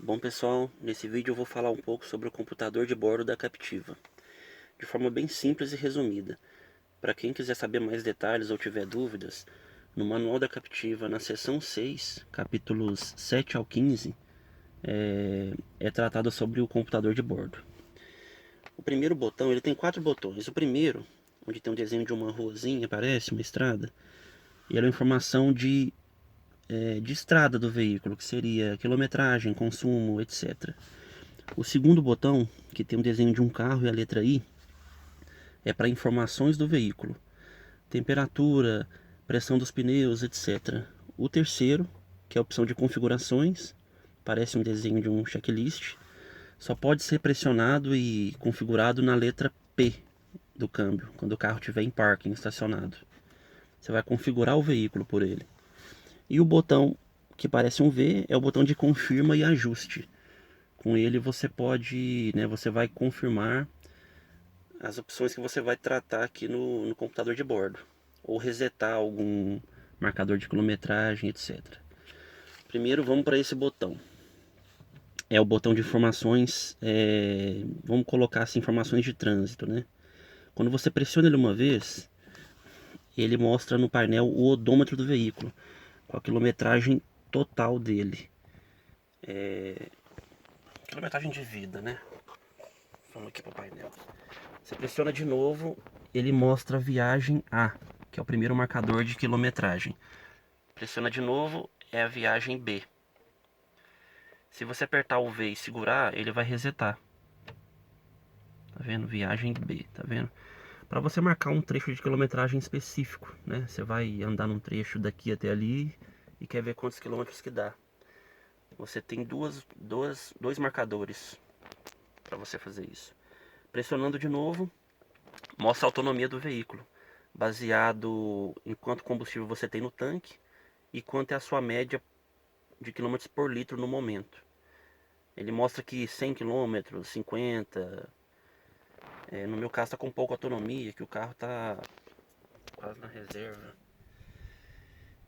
Bom pessoal, nesse vídeo eu vou falar um pouco sobre o computador de bordo da Captiva, de forma bem simples e resumida. Para quem quiser saber mais detalhes ou tiver dúvidas, no manual da Captiva, na seção 6, capítulos 7 ao 15, é tratado sobre o computador de bordo. O primeiro botão, ele tem 4 botões. O primeiro, onde tem um desenho de uma ruazinha, parece, uma estrada, e é uma informação de estrada do veículo, que seria quilometragem, consumo, etc. O segundo botão, que tem um desenho de um carro e a letra I, é para informações do veículo, temperatura, pressão dos pneus, etc. O terceiro, que é a opção de configurações, parece um desenho de um checklist, só pode ser pressionado e configurado na letra P do câmbio, quando o carro estiver em parking, estacionado. Você vai configurar o veículo por ele. E o botão que parece um V é o botão de confirma e ajuste. Com ele você pode, você vai confirmar as opções que você vai tratar aqui no computador de bordo, ou resetar algum marcador de quilometragem, etc. Primeiro vamos para esse botão. É o botão de informações, vamos colocar assim, informações de trânsito, né? Quando você pressiona ele uma vez, ele mostra no painel o odômetro do veículo, com a quilometragem total dele. Quilometragem de vida, né? Vamos aqui para o painel. Você pressiona de novo, ele mostra a viagem A, que é o primeiro marcador de quilometragem. Pressiona de novo, é a viagem B. Se você apertar o V e segurar, ele vai resetar. Tá vendo? Viagem B, tá vendo? Para você marcar um trecho de quilometragem específico, né? Você vai andar num trecho daqui até ali e quer ver quantos quilômetros que dá. Você tem dois marcadores para você fazer isso. Pressionando de novo, mostra a autonomia do veículo, baseado em quanto combustível você tem no tanque e quanto é a sua média de quilômetros por litro no momento. Ele mostra que 100 km, 50, no meu caso está com pouca autonomia, que o carro está quase na reserva.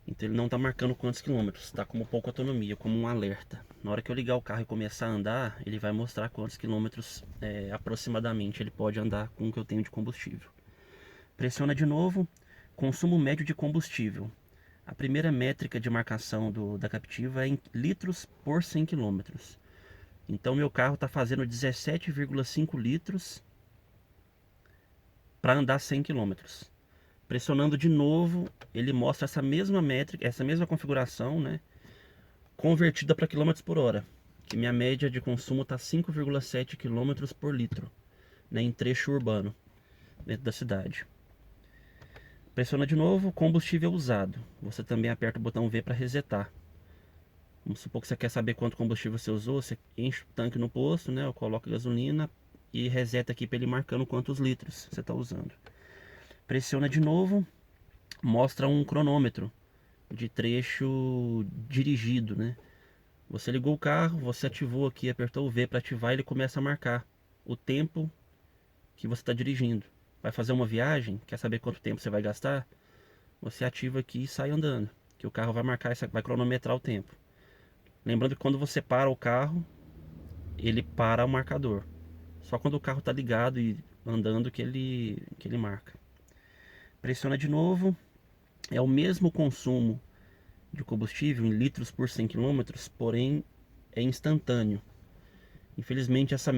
Então ele não está marcando quantos quilômetros, está como pouca autonomia, como um alerta. Na hora que eu ligar o carro e começar a andar, ele vai mostrar quantos quilômetros aproximadamente ele pode andar com o que eu tenho de combustível. Pressiona de novo, consumo médio de combustível. A primeira métrica de marcação da Captiva é em litros por 100 km. Então meu carro está fazendo 17,5 litros para andar 100 km. Pressionando de novo, ele mostra essa mesma métrica, essa mesma configuração, né, convertida para km por hora. Que minha média de consumo está 5,7 km por litro, né, em trecho urbano, dentro da cidade. Pressiona de novo, combustível usado. Você também aperta o botão V para resetar. Vamos supor que você quer saber quanto combustível você usou, você enche o tanque no posto, né? Eu coloco gasolina e reseta aqui para ele marcando quantos litros você está usando. Pressiona de novo, mostra um cronômetro de trecho dirigido, né? Você ligou o carro, você ativou aqui, apertou o V para ativar, ele começa a marcar o tempo que você está dirigindo. Vai fazer uma viagem, quer saber quanto tempo você vai gastar? Você ativa aqui e sai andando, que o carro vai marcar, vai cronometrar o tempo. Lembrando que quando você para o carro, ele para o marcador. Só quando o carro está ligado e andando que ele marca. Pressiona de novo. É o mesmo consumo de combustível em litros por 100 km, porém é instantâneo. Infelizmente essa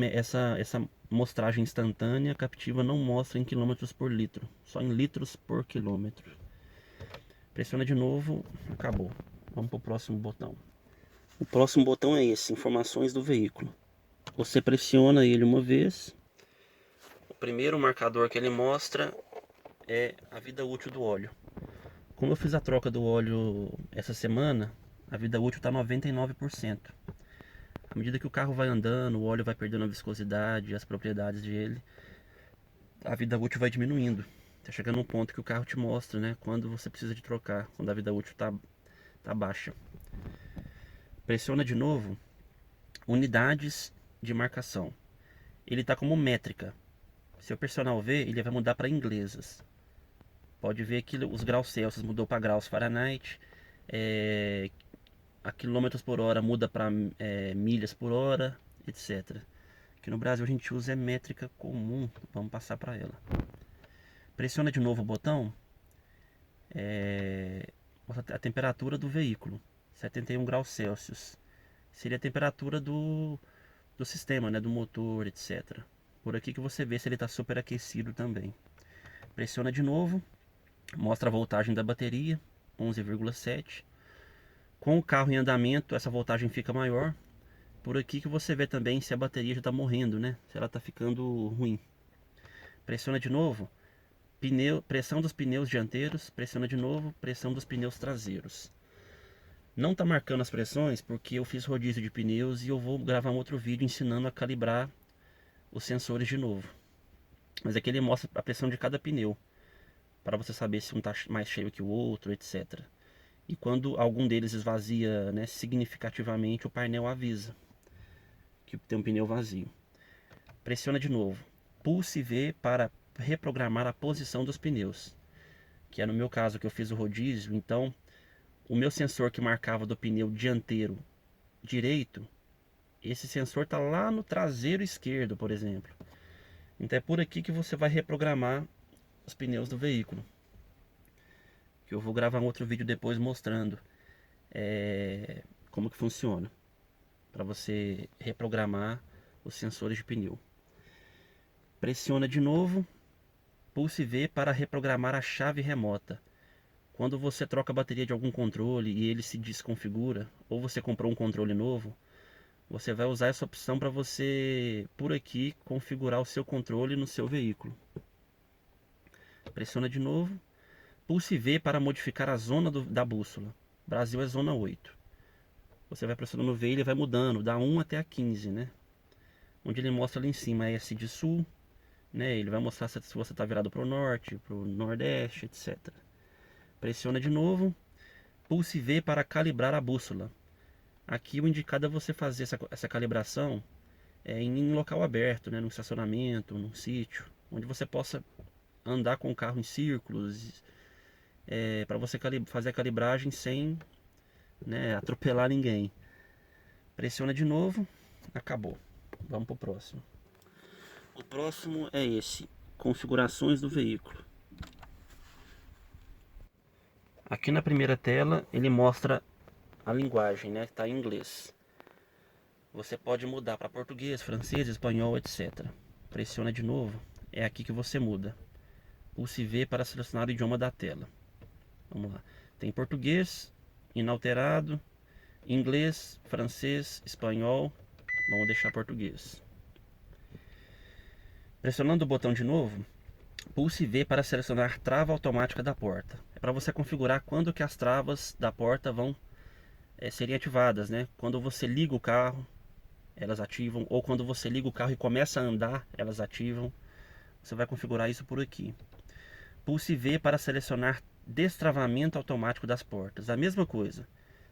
mostragem instantânea a Captiva não mostra em quilômetros por litro, só em litros por quilômetro. Pressiona de novo, acabou. Vamos para o próximo botão. O próximo botão é esse, informações do veículo. Você pressiona ele uma vez. O primeiro marcador que ele mostra é a vida útil do óleo. Como eu fiz a troca do óleo essa semana, a vida útil está 99%. À medida que o carro vai andando, o óleo vai perdendo a viscosidade, as propriedades dele, a vida útil vai diminuindo. Tá chegando um ponto que o carro te mostra, né, quando você precisa de trocar, quando a vida útil tá baixa. Pressiona de novo, unidades de marcação. Ele está como métrica. Se eu pressionar o V, ele vai mudar para inglesas. Pode ver que os graus Celsius mudou para graus Fahrenheit, a quilômetros por hora muda para milhas por hora, etc. Aqui no Brasil a gente usa métrica comum, vamos passar para ela. Pressiona de novo o botão, mostra a temperatura do veículo, 71 graus Celsius. Seria a temperatura do sistema, né, do motor, etc. Por aqui que você vê se ele está superaquecido também. Pressiona de novo, mostra a voltagem da bateria, 11,7. Com o carro em andamento, essa voltagem fica maior. Por aqui que você vê também se a bateria já está morrendo, né? Se ela está ficando ruim. Pressiona de novo, pressão dos pneus dianteiros, pressiona de novo, pressão dos pneus traseiros. Não está marcando as pressões porque eu fiz rodízio de pneus e eu vou gravar um outro vídeo ensinando a calibrar os sensores de novo. Mas aqui ele mostra a pressão de cada pneu, para você saber se um está mais cheio que o outro, etc. E quando algum deles esvazia, né, significativamente, o painel avisa que tem um pneu vazio. Pressiona de novo. Pulse V para reprogramar a posição dos pneus, que é no meu caso que eu fiz o rodízio. Então o meu sensor que marcava do pneu dianteiro direito, esse sensor está lá no traseiro esquerdo, por exemplo. Então é por aqui que você vai reprogramar os pneus do veículo, que eu vou gravar um outro vídeo depois mostrando como que funciona para você reprogramar os sensores de pneu. Pressiona de novo, pulse V para reprogramar a chave remota. Quando você troca a bateria de algum controle e ele se desconfigura, ou você comprou um controle novo, você vai usar essa opção para você, por aqui, configurar o seu controle no seu veículo. Pressiona de novo, pulse V para modificar a zona da bússola. Brasil é zona 8. Você vai pressionando o V e ele vai mudando, da 1 até a 15, né? Onde ele mostra ali em cima S de sul, né? Ele vai mostrar se você está virado para o norte, para o nordeste, etc. Pressiona de novo, pulse V para calibrar a bússola. Aqui o indicado é você fazer essa calibração em local aberto, né? Num estacionamento, num sítio, onde você possa andar com o carro em círculos, para você fazer a calibragem sem, né, atropelar ninguém. Pressiona de novo, acabou. Vamos para o próximo. O próximo é esse, configurações do veículo. Aqui na primeira tela ele mostra a linguagem, né, que está em inglês. Você pode mudar para português, francês, espanhol, etc. Pressiona de novo, é aqui que você muda. Pulse V para selecionar o idioma da tela. Vamos lá. Tem português, inalterado, inglês, francês, espanhol. Vamos deixar português. Pressionando o botão de novo, pulse V para selecionar trava automática da porta. É para você configurar quando que as travas da porta vão serem ativadas, né? Quando você liga o carro, elas ativam, ou quando você liga o carro e começa a andar, elas ativam. Você vai configurar isso por aqui. Pulse V para selecionar destravamento automático das portas. A mesma coisa.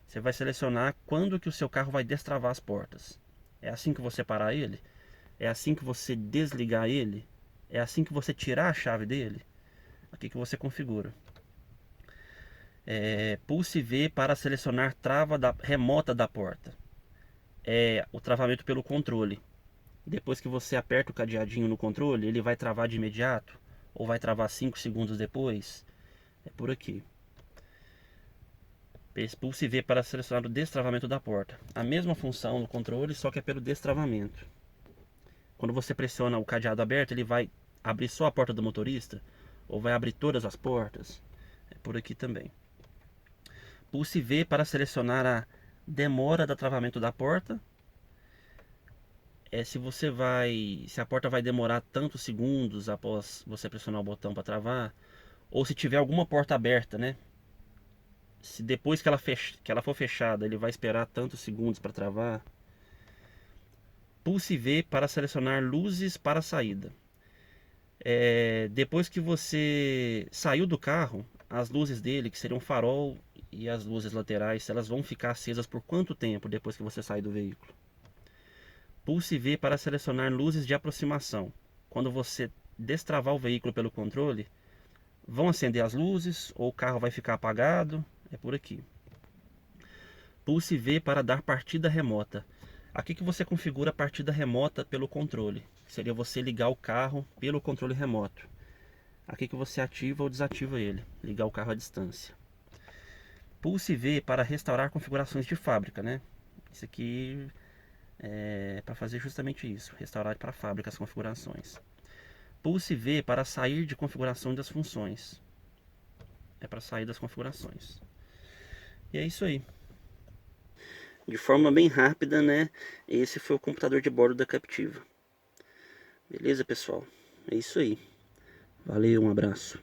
Você vai selecionar quando que o seu carro vai destravar as portas. É assim que você parar ele? É assim que você desligar ele? É assim que você tirar a chave dele? Aqui que você configura. Pulse V para selecionar trava remota da porta. É o travamento pelo controle. Depois que você aperta o cadeadinho no controle, ele vai travar de imediato ou vai travar 5 segundos depois. É por aqui. Pulse V para selecionar o destravamento da porta. A mesma função no controle, só que é pelo destravamento. Quando você pressiona o cadeado aberto, ele vai abrir só a porta do motorista ou vai abrir todas as portas. É por aqui também. Pulse V para selecionar a demora do travamento da porta. Se a porta vai demorar tantos segundos após você pressionar o botão para travar, ou se tiver alguma porta aberta, né? Se depois que ela for fechada, ele vai esperar tantos segundos para travar. Pulse V para selecionar luzes para saída. Depois que você saiu do carro, as luzes dele, que seriam farol e as luzes laterais, elas vão ficar acesas por quanto tempo depois que você sair do veículo? Pulse V para selecionar luzes de aproximação. Quando você destravar o veículo pelo controle, vão acender as luzes ou o carro vai ficar apagado? É por aqui. Pulse V para dar partida remota. Aqui que você configura a partida remota pelo controle. Seria você ligar o carro pelo controle remoto. Aqui que você ativa ou desativa ele. Ligar o carro à distância. Pulse V para restaurar configurações de fábrica, né? Isso aqui é para fazer justamente isso. Restaurar para a fábrica as configurações. Pulse V para sair de configuração das funções. É para sair das configurações. E é isso aí. De forma bem rápida, né? Esse foi o computador de bordo da Captiva. Beleza, pessoal? É isso aí. Valeu, um abraço.